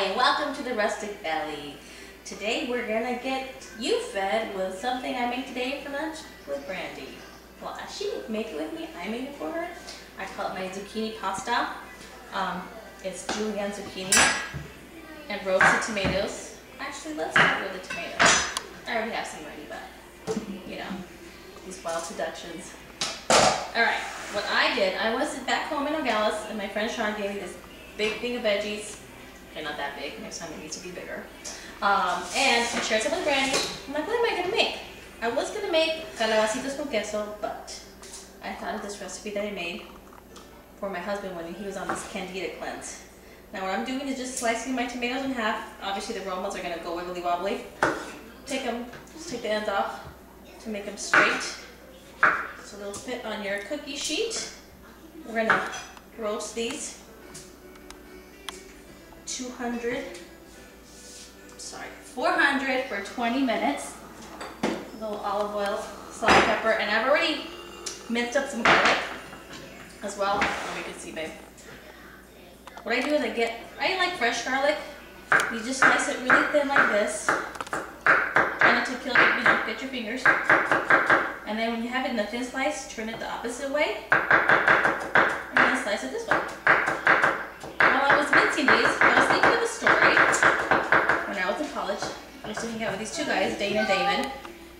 Hi, welcome to the Rustic Valley. Today we're gonna get you fed with something I made today for lunch with Brandy. Well, she didn't make it with me, I made it for her. I call it my zucchini pasta. It's julienne zucchini and roasted tomatoes. Actually, let's start with the tomatoes. I already have some ready, but you know, these wild seductions. Alright, what I did, I was back home in Nogales and my friend Sean gave me this big thing of veggies. Okay, not that big, next time it needs to be bigger. And I shared some with Brandy. I'm like, what am I gonna make? I was gonna make calabacitas con queso, but I thought of this recipe that I made for my husband when he was on this candida cleanse. Now what I'm doing is just slicing my tomatoes in half. Obviously the romas are gonna go wiggly wobbly. Just take the ends off to make them straight. So they'll fit on your cookie sheet. We're gonna roast these 400 for 20 minutes. A little olive oil, salt, pepper, and I've already minced up some garlic as well. Oh, you can see, babe. What I do is I like fresh garlic. You just slice it really thin like this. Try not to kill it, you know, get your fingers. And then when you have it in a thin slice, turn it the opposite way. And then slice it this way. While I was mincing these, I was thinking of a story. When I was in college, I used to hang out with these two guys, Dane and David.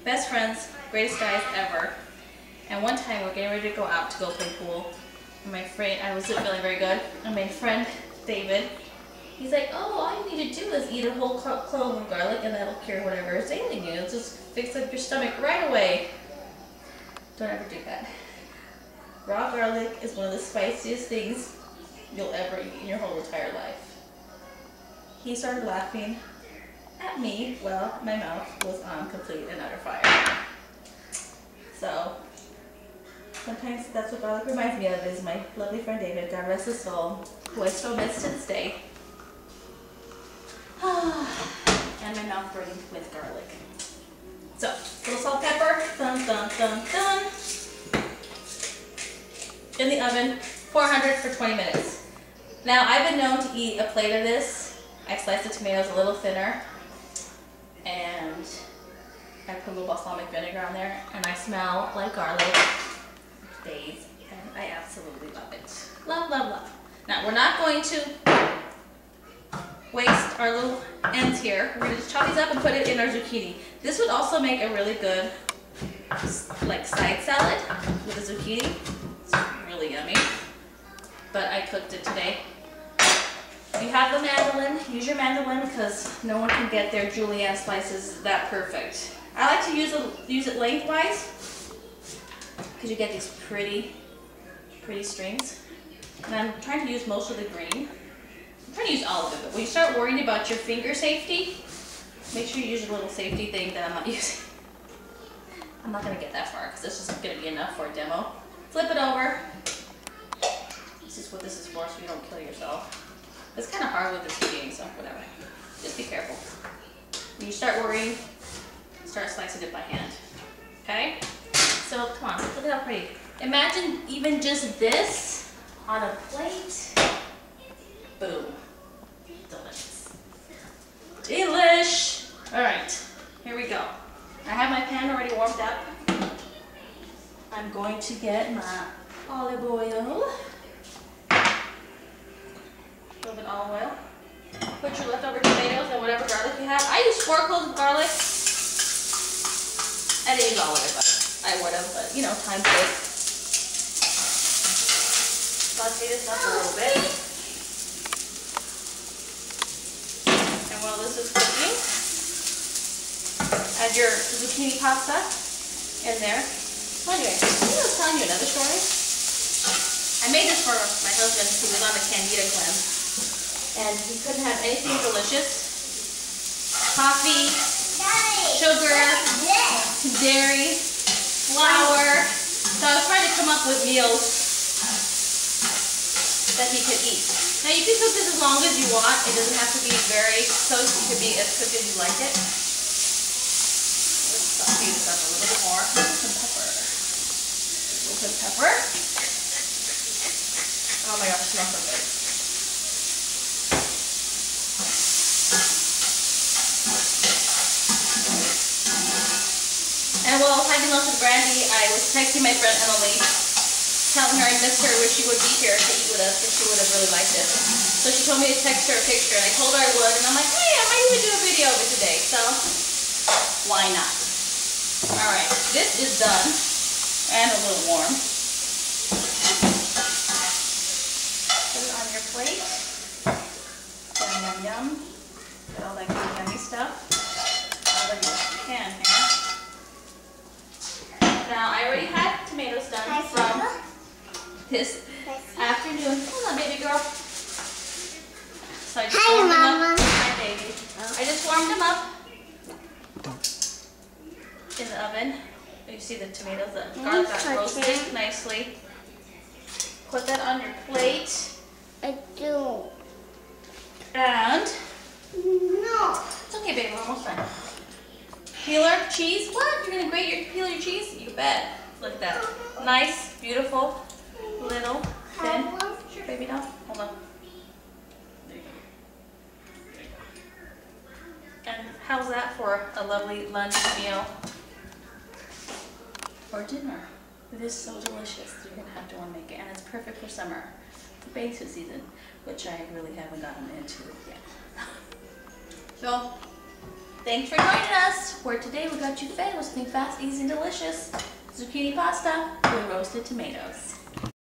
Best friends, greatest guys ever. And one time we're getting ready to go out to go play pool. And my friend, I wasn't feeling very good. And my friend, David, he's like, oh, all you need to do is eat a whole clove of garlic and that'll cure whatever is ailing you. It'll just fix up your stomach right away. Don't ever do that. Raw garlic is one of the spiciest things you'll ever eat in your whole entire life. He started laughing at me while my mouth was on complete and utter fire. So, sometimes that's what garlic reminds me of, is my lovely friend David, God rest his soul, who I still miss to this day. And my mouth burning with garlic. So, little salt, pepper, dun, dun, dun, dun. In the oven, 400 for 20 minutes. Now, I've been known to eat a plate of this. I slice the tomatoes a little thinner, and I put a little balsamic vinegar on there, and I smell like garlic days, and I absolutely love it. Love, love, love. Now, we're not going to waste our little ends here. We're going to just chop these up and put it in our zucchini. This would also make a really good like side salad with the zucchini. It's really yummy. But I cooked it today. If you have the mandolin, use your mandolin because no one can get their julienne slices that perfect. I like to use it lengthwise because you get these pretty strings. And I'm trying to use most of the green. I'm trying to use all of it, but when you start worrying about your finger safety, make sure you use a little safety thing that I'm not using. I'm not going to get that far because this isn't going to be enough for a demo. Flip it over. This is what this is for, so you don't kill yourself. It's kind of hard with the zucchini, so whatever. Just be careful. When you start worrying, start slicing it by hand. Okay? So come on, look at how pretty. Imagine even just this on a plate. Boom. Delicious. Delish! Alright, here we go. I have my pan already warmed up. I'm going to get my olive oil. A little bit of olive oil. Put your leftover tomatoes and whatever garlic you have. I use 4 cloves of garlic. I didn't use all of it, but I would have, but you know, time's good. Saute this up a little bit. And while this is cooking, add your zucchini pasta in there. So anyway, I was telling you another story. I made this for my husband who was on the candida cleanse. And he couldn't have anything delicious. Coffee, sugar, dairy, flour. So I was trying to come up with meals that he could eat. Now you can cook this as long as you want. It doesn't have to be very cooked. It could be as cooked as you like it. Let's saute this up a little bit more. Some pepper. A little bit of pepper. Oh my gosh, it smells so good. while I was having lunch with Brandy, I was texting my friend Emily, telling her I missed her, wish she would be here to eat with us because she would have really liked it. So she told me to text her a picture, and I told her I would, and I'm like, hey, I might even do a video of it today, so why not? Alright, this is done, and a little warm. Put it on your plate. Yum, yum, yum. Get all that good yummy stuff out of your pan here. Now, I already had tomatoes done from this afternoon. Hold on, baby girl. So I just warmed them up. Hi, baby. I just warmed them up in the oven. You see the tomatoes that got roasted nicely. Put that on your plate. I do. And No. it's okay, baby. We're almost done. Peeler cheese. What? You're gonna peel your cheese? You bet. Look at that. Nice, beautiful, little, thin. Sure, baby. No. Hold on. There you go. And how's that for a lovely lunch meal or dinner? It is so delicious. You're gonna have to want to make it, and it's perfect for summer, the bathing season, which I really haven't gotten into yet. So, thanks for joining us. For today, we got you fed with something fast, easy, and delicious: zucchini pasta with roasted tomatoes.